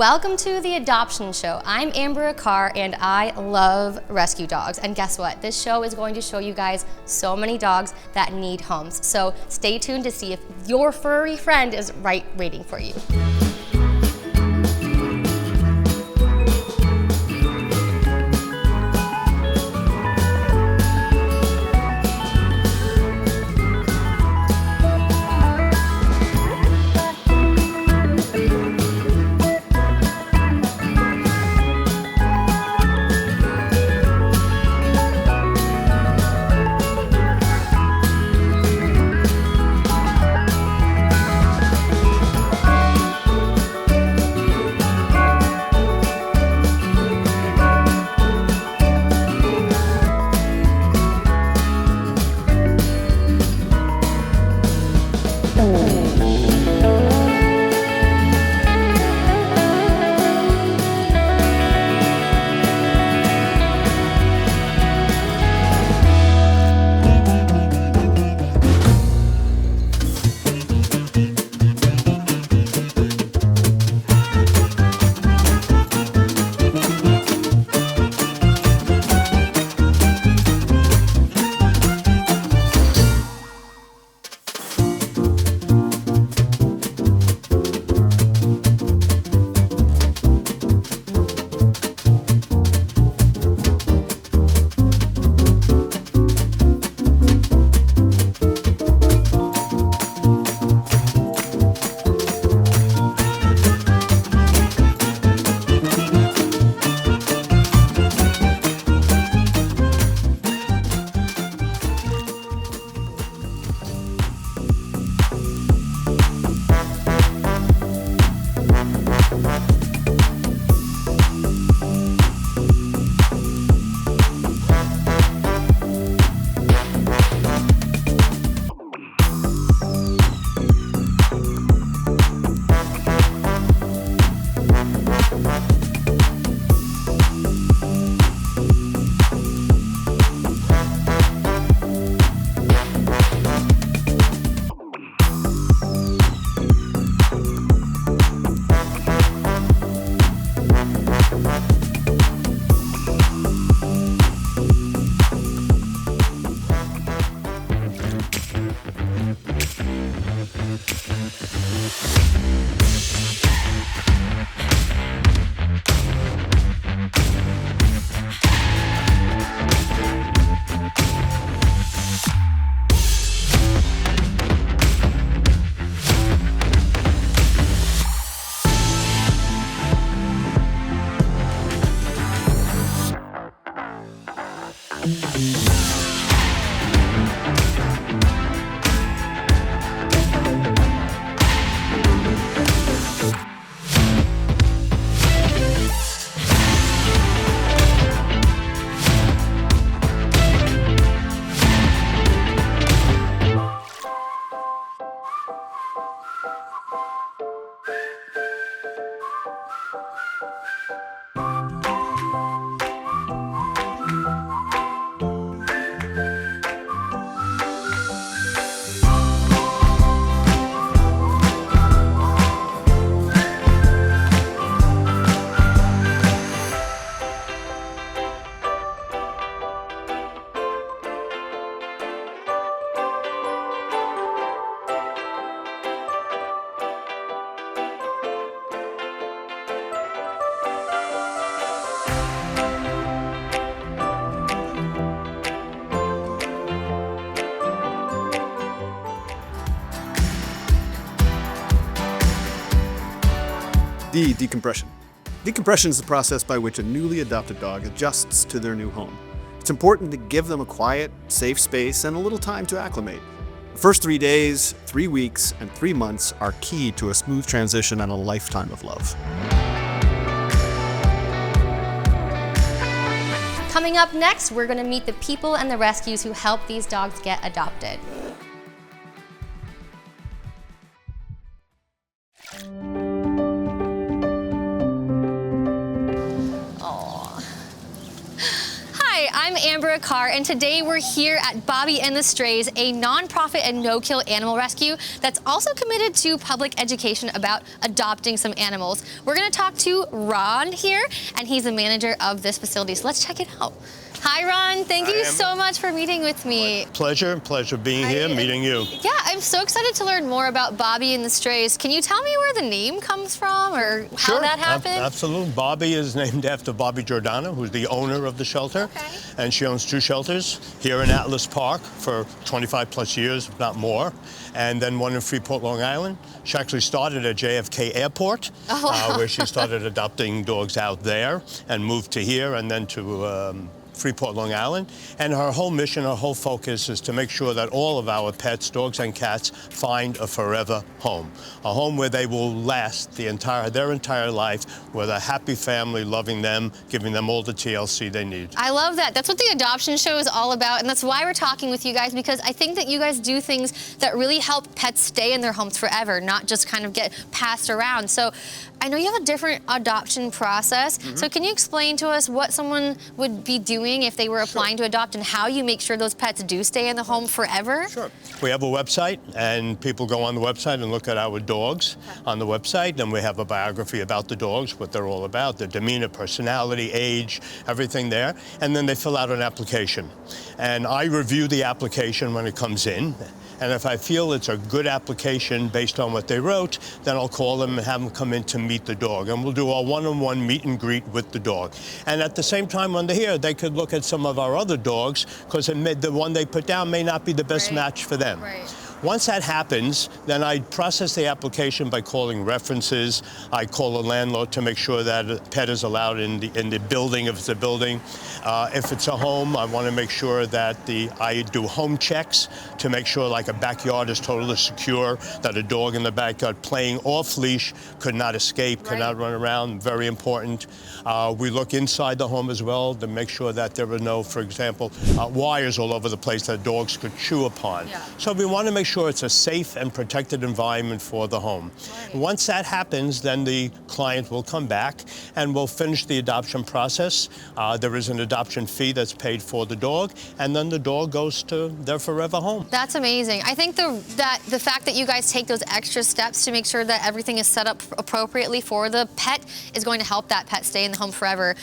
Welcome to the Adoption Show. I'm Amber Akar and I love rescue dogs. And guess what? This show is going to show you guys so many dogs that need homes. So stay tuned to see if your furry friend is right waiting for you. Decompression. Decompression is the process by which a newly adopted dog adjusts to their new home. It's important to give them a quiet, safe space and a little time to acclimate. The first 3 days, 3 weeks, and 3 months are key to a smooth transition and a lifetime of love. Coming up next, we're going to meet the people and the rescues who help these dogs get adopted. I'm Amber Carr, and today we're here at Bobby and the Strays, a nonprofit and no-kill animal rescue that's also committed to public education about adopting some animals. We're going to talk to Ron here, and he's the manager of this facility, so let's check it out. Hi, Ron. Thank you so much for meeting with me. Pleasure being here, meeting you. Yeah, I'm so excited to learn more about Bobby and the Strays. Can you tell me where the name comes from or how that happened? Absolutely. Bobby is named after Bobby Giordano, who's the owner of the shelter. Okay. And she owns 2 shelters here in Atlas Park for 25 plus years, if not more. And then one in Freeport, Long Island. She actually started at JFK Airport, where she started adopting dogs out there and moved to here and then to Freeport, Long Island. And her whole mission, her whole focus is to make sure that all of our pets, dogs and cats, find a forever home. A home where they will last their entire life with a happy family, loving them, giving them all the TLC they need. I love that. That's what the adoption show is all about, and that's why we're talking with you guys, because I think that you guys do things that really help pets stay in their homes forever, not just kind of get passed around. So I know you have a different adoption process, so can you explain to us what someone would be doing if they were applying to adopt and how you make sure those pets do stay in the home forever? Sure. We have a website, and people go on the website and look at our dogs on the website, and we have a biography about the dogs, what they're all about, their demeanor, personality, age, everything there, and then they fill out an application. And I review the application when it comes in, and if I feel it's a good application based on what they wrote, then I'll call them and have them come in to meet the dog. And we'll do a one-on-one meet and greet with the dog. And at the same time when they're here, they could look at some of our other dogs, because the one they put down may not be the best match for them. Right. Once that happens, then I process the application by calling references. I call a landlord to make sure that a pet is allowed in the building, if it's a building. If it's a home, I want to make sure that I do home checks to make sure like a backyard is totally secure, that a dog in the backyard playing off leash could not escape, could not run around, very important. We look inside the home as well to make sure that there are no, for example, wires all over the place that dogs could chew upon. Yeah. So we want to make sure it's a safe and protected environment for the home. Right. Once that happens, then the client will come back and we'll finish the adoption process. There is an adoption fee that's paid for the dog, and then the dog goes to their forever home. That's amazing. I think the fact that you guys take those extra steps to make sure that everything is set up appropriately for the pet is going to help that pet stay in the home forever.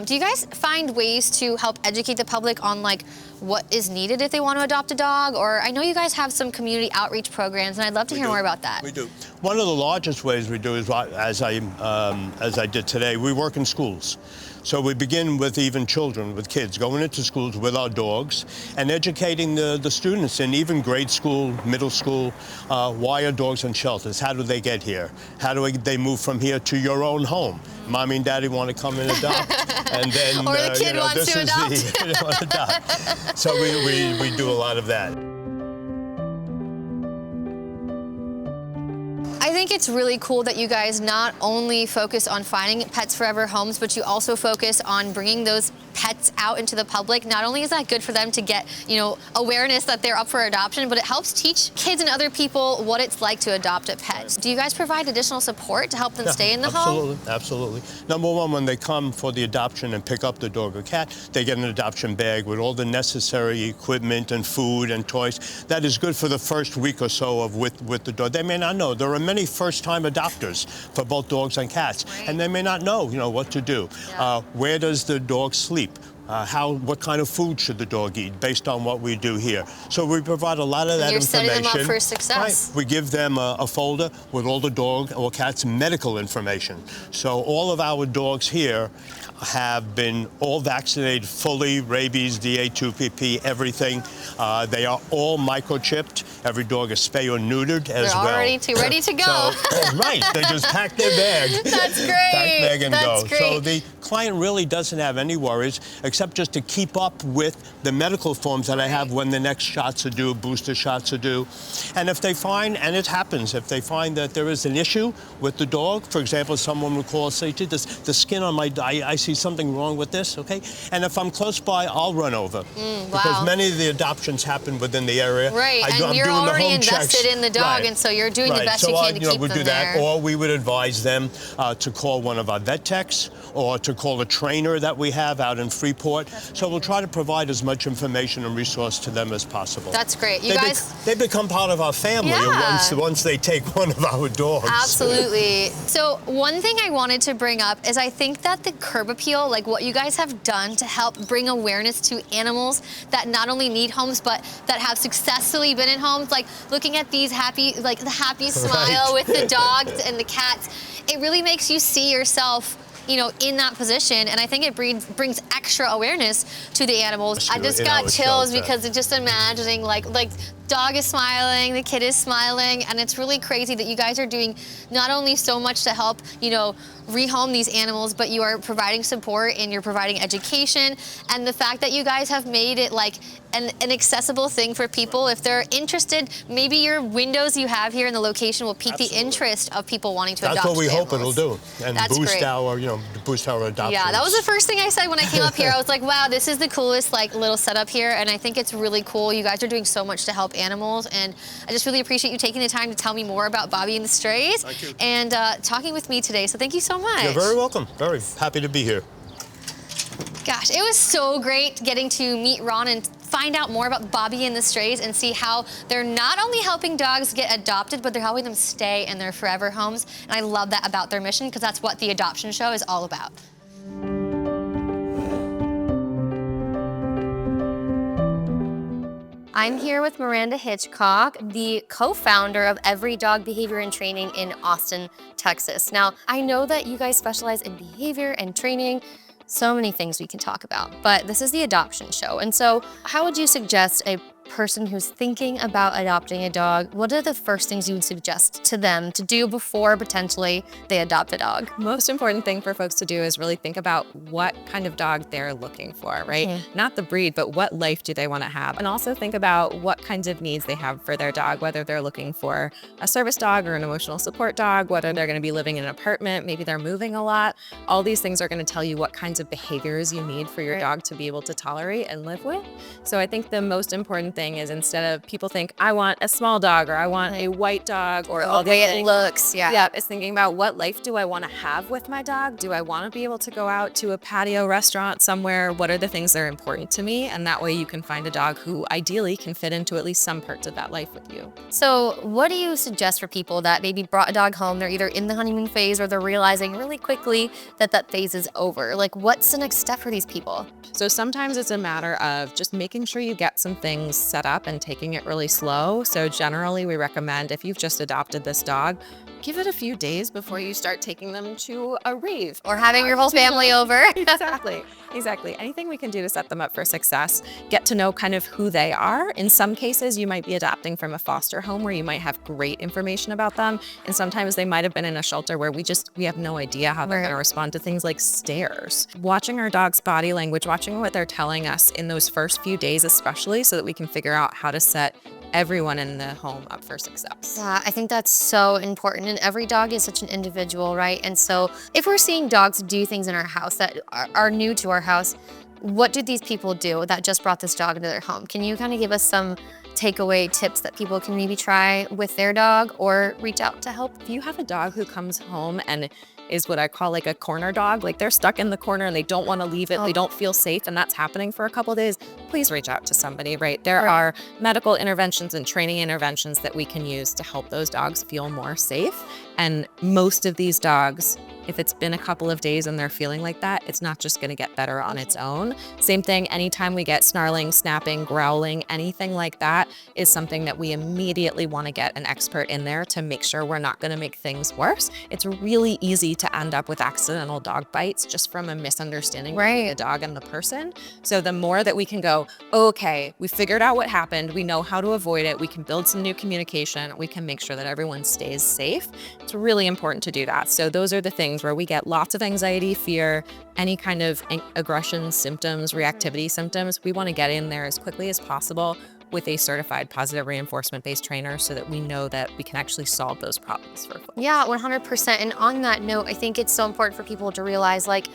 Do you guys find ways to help educate the public on like what is needed if they want to adopt a dog? Or I know you guys have some community outreach programs, and I'd love to hear more about that. We do. One of the largest ways we do is, as I did today, we work in schools. So we begin with even children, with kids, going into schools with our dogs and educating the students in even grade school, middle school, why are dogs in shelters? How do they get here? How do they move from here to your own home? Mommy and Daddy want to come and adopt, and then or the kid wants to adopt. So we do a lot of that. I think it's really cool that you guys not only focus on finding Pets Forever homes, but you also focus on bringing those pets out into the public. Not only is that good for them to get, awareness that they're up for adoption, but it helps teach kids and other people what it's like to adopt a pet. Do you guys provide additional support to help them stay in the home? Absolutely. Number one, when they come for the adoption and pick up the dog or cat, they get an adoption bag with all the necessary equipment and food and toys. That is good for the first week or so with the dog. They may not know. There are many first-time adopters for both dogs and cats, and they may not know, what to do. Yeah. Where does the dog sleep? What kind of food should the dog eat based on what we do here? So we provide a lot of that information. You're setting them up for success. Right. We give them a folder with all the dog or cat's medical information. So all of our dogs here have been all vaccinated fully, rabies, DA2PP, everything. They are all microchipped. Every dog is spay or neutered as well. They're already ready to go. So, right, they just pack their bag. That's great. Pack bag and That's go. great. So the client really doesn't have any worries except just to keep up with the medical forms that I have when the next shots are due, booster shots are due. And if they find, and it happens, if they find that there is an issue with the dog, for example, someone would call and say, the skin on my, I see something wrong with this, okay? And if I'm close by, I'll run over. Wow. Because many of the adoptions happen within the area. Right, I'm you're doing the already home invested checks. in the dog, Right. and so you're doing the Right. best So you can to you know, keep we'd them do that, there. or we would advise them to call one of our vet techs or to call a trainer that we have out in Freeport. So we'll try to provide as much information and resource to them as possible. That's great. You guys, they become part of our family Yeah. once they take one of our dogs. absolutely. So one thing I wanted to bring up is I think that the curb appeal, like what you guys have done to help bring awareness to animals that not only need homes, but that have successfully been in homes, like looking at these happy, like the happy smile with the dogs and the cats, it really makes you see yourself, you know, in that position, and I think it brings extra awareness to the animals. I just got chills because it's just imagining like dog is smiling, the kid is smiling, and it's really crazy that you guys are doing not only so much to help, you know, rehome these animals, but you are providing support and you're providing education, and the fact that you guys have made it like an accessible thing for people. If they're interested, maybe your windows you have here in the location will pique the interest of people wanting to adopt. That's what we hope animals. it'll do, and That's boost great. our, you know, boost our adoption. Yeah, that was the first thing I said when I came up here. I was like, wow, this is the coolest like little setup here, and I think it's really cool. You guys are doing so much to help animals, and I just really appreciate you taking the time to tell me more about Bobby and the Strays and talking with me today. So thank you so much. You're very welcome. Very happy to be here. Gosh, it was so great getting to meet Ron and find out more about Bobby and the Strays and see how they're not only helping dogs get adopted, but they're helping them stay in their forever homes. And I love that about their mission, because that's what the adoption show is all about. I'm here with Miranda Hitchcock, the co-founder of Every Dog Behavior and Training in Austin, Texas. Now, I know that you guys specialize in behavior and training, so many things we can talk about, but this is the adoption show. And so how would you suggest a person who's thinking about adopting a dog, what are the first things you would suggest to them to do before potentially they adopt a dog? Most important thing for folks to do is really think about what kind of dog they're looking for, right? Not the breed, but what life do they want to have? And also think about what kinds of needs they have for their dog, whether they're looking for a service dog or an emotional support dog, whether they're going to be living in an apartment, maybe they're moving a lot. All these things are going to tell you what kinds of behaviors you need for your dog to be able to tolerate and live with. So I think the most important thing is, instead of people think, I want a small dog or I want a white dog or all the way these it things. looks, yeah. Yeah, it's thinking about what life do I want to have with my dog? Do I want to be able to go out to a patio restaurant somewhere? What are the things that are important to me? And that way you can find a dog who ideally can fit into at least some parts of that life with you. So what do you suggest for people that maybe brought a dog home, they're either in the honeymoon phase or they're realizing really quickly that that phase is over? Like, what's the next step for these people? So sometimes it's a matter of just making sure you get some things set up and taking it really slow. So generally we recommend, if you've just adopted this dog, give it a few days before you start taking them to a rave. Or having your whole family over. Exactly. Anything we can do to set them up for success, get to know kind of who they are. In some cases, you might be adopting from a foster home where you might have great information about them. And sometimes they might have been in a shelter where we have no idea how they're going to respond to things like stares. Watching our dog's body language, watching what they're telling us in those first few days, especially, so that we can figure out how to set everyone in the home up for success. Yeah, I think that's so important. And every dog is such an individual, right? And so if we're seeing dogs do things in our house that are new to our house, what do these people do that just brought this dog into their home? Can you kind of give us some takeaway tips that people can maybe try with their dog or reach out to help? If you have a dog who comes home and is what I call like a corner dog, like they're stuck in the corner and they don't want to leave it, they don't feel safe, and that's happening for a couple of days, please reach out to somebody, right? There are medical interventions and training interventions that we can use to help those dogs feel more safe. And most of these dogs, if it's been a couple of days and they're feeling like that, it's not just going to get better on its own. Same thing, anytime we get snarling, snapping, growling, anything like that is something that we immediately want to get an expert in there to make sure we're not going to make things worse. It's really easy to end up with accidental dog bites just from a misunderstanding between the dog and the person. So the more that we can go, okay, we figured out what happened, we know how to avoid it, we can build some new communication, we can make sure that everyone stays safe. It's really important to do that. So those are the things where we get lots of anxiety, fear, any kind of aggression symptoms, reactivity symptoms. We want to get in there as quickly as possible with a certified positive reinforcement-based trainer so that we know that we can actually solve those problems for folks. Yeah, 100%. And on that note, I think it's so important for people to realize, like,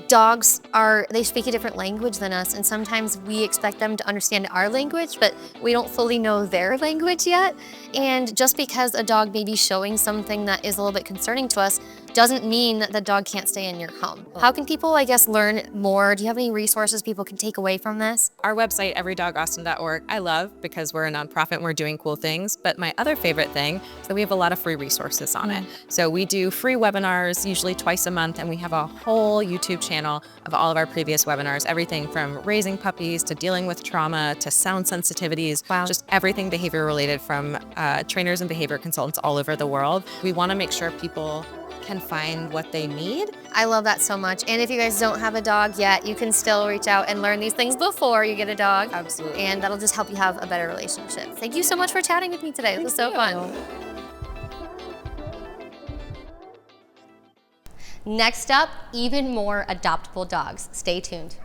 dogs they speak a different language than us, and sometimes we expect them to understand our language, but we don't fully know their language yet. And just because a dog may be showing something that is a little bit concerning to us doesn't mean that the dog can't stay in your home. How can people, I guess, learn more? Do you have any resources people can take away from this? Our website, everydogaustin.org, I love because we're a nonprofit and we're doing cool things. But my other favorite thing is that we have a lot of free resources on it. So we do free webinars, usually twice a month, and we have a whole YouTube channel of all of our previous webinars, everything from raising puppies to dealing with trauma to sound sensitivities, just everything behavior related from trainers and behavior consultants all over the world. We want to make sure people can find what they need. I love that so much. And if you guys don't have a dog yet, you can still reach out and learn these things before you get a dog. Absolutely. And that'll just help you have a better relationship. Thank you so much for chatting with me today. This was so fun. Next up, even more adoptable dogs. Stay tuned.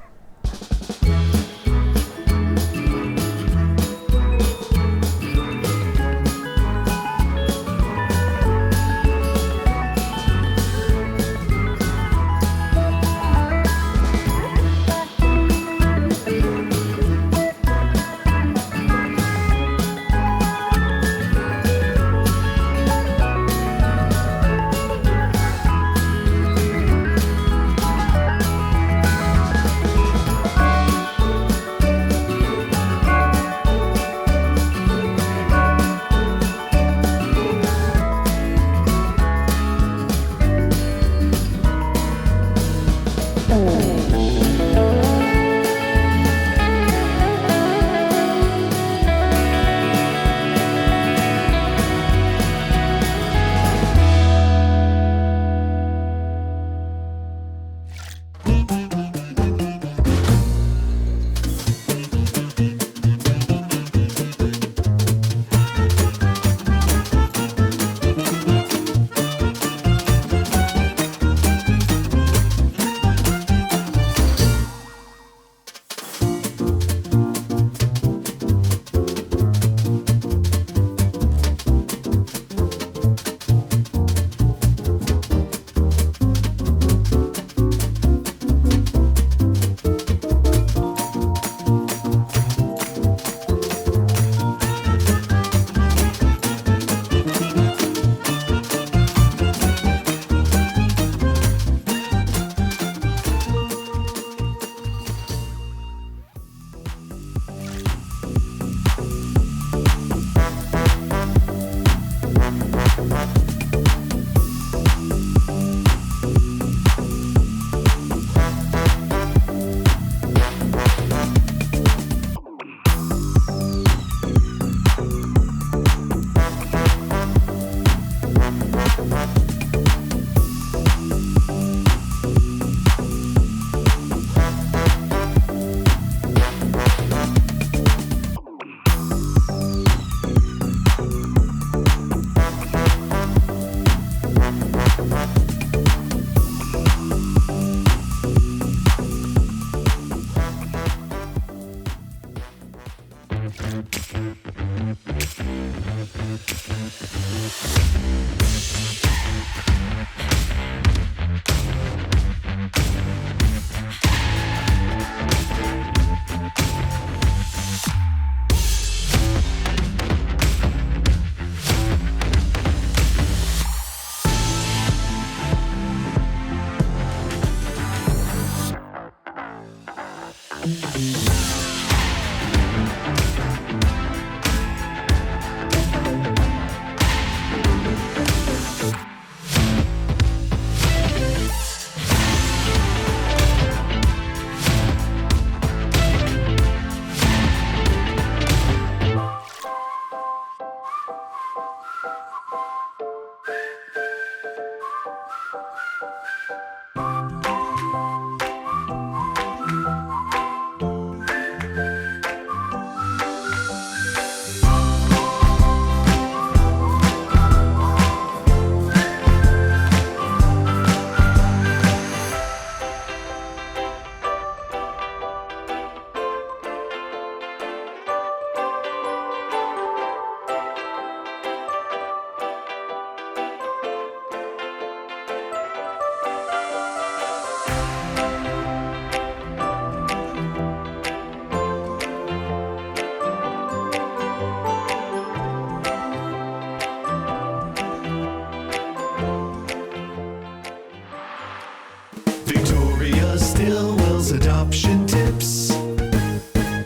Cambo's adoption tips.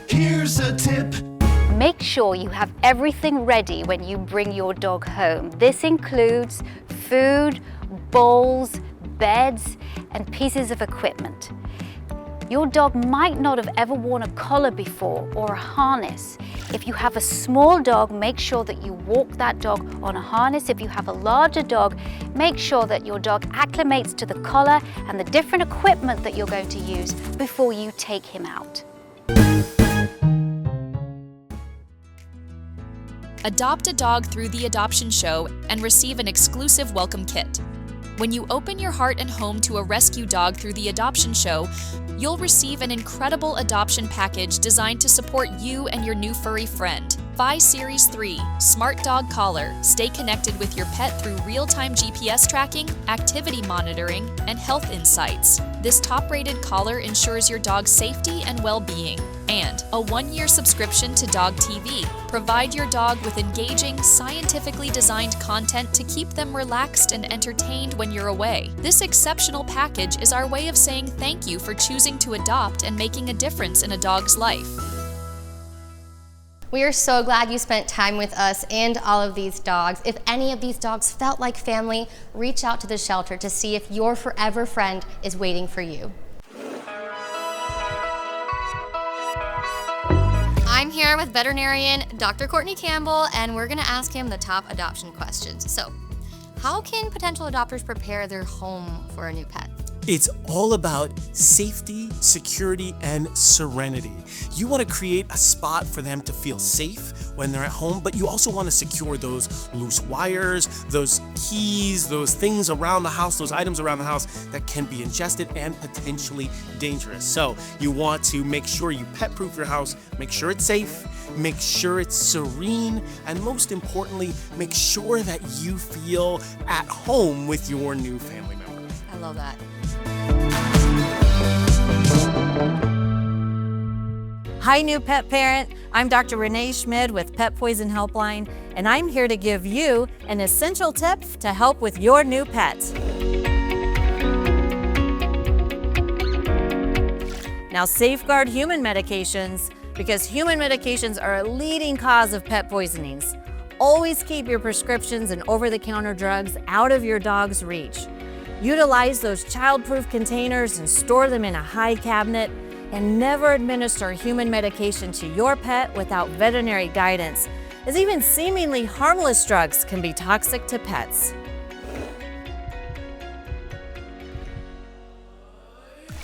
Here's a tip. Make sure you have everything ready when you bring your dog home. This includes food, bowls, beds, and pieces of equipment. Your dog might not have ever worn a collar before or a harness. If you have a small dog, make sure that you walk that dog on a harness. If you have a larger dog, make sure that your dog acclimates to the collar and the different equipment that you're going to use before you take him out. Adopt a dog through the Adoption Show and receive an exclusive welcome kit. When you open your heart and home to a rescue dog through the Adoption Show, you'll receive an incredible adoption package designed to support you and your new furry friend. Buy Series 3, Smart Dog Collar. Stay connected with your pet through real-time GPS tracking, activity monitoring, and health insights. This top-rated collar ensures your dog's safety and well-being. And a 1-year subscription to Dog TV. Provide your dog with engaging, scientifically designed content to keep them relaxed and entertained when you're away. This exceptional package is our way of saying thank you for choosing to adopt and making a difference in a dog's life. We are so glad you spent time with us and all of these dogs. If any of these dogs felt like family, reach out to the shelter to see if your forever friend is waiting for you. I'm here with veterinarian Dr. Courtney Campbell, and we're gonna ask him the top adoption questions. So, how can potential adopters prepare their home for a new pet? It's all about safety, security, and serenity. You want to create a spot for them to feel safe when they're at home, but you also want to secure those loose wires, those keys, those things around the house, those items around the house that can be ingested and potentially dangerous. So you want to make sure you pet-proof your house, make sure it's safe, make sure it's serene, and most importantly, make sure that you feel at home with your new family member. I love that. Hi, new pet parent. I'm Dr. Renee Schmid with Pet Poison Helpline, and I'm here to give you an essential tip to help with your new pet. Now, safeguard human medications because human medications are a leading cause of pet poisonings. Always keep your prescriptions and over-the-counter drugs out of your dog's reach. Utilize those child-proof containers and store them in a high cabinet, and never administer human medication to your pet without veterinary guidance, as even seemingly harmless drugs can be toxic to pets.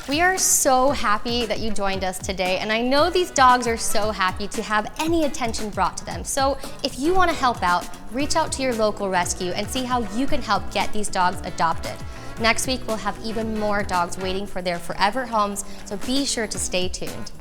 We are so happy that you joined us today, and I know these dogs are so happy to have any attention brought to them. So if you want to help out, reach out to your local rescue and see how you can help get these dogs adopted. Next week, we'll have even more dogs waiting for their forever homes, so be sure to stay tuned.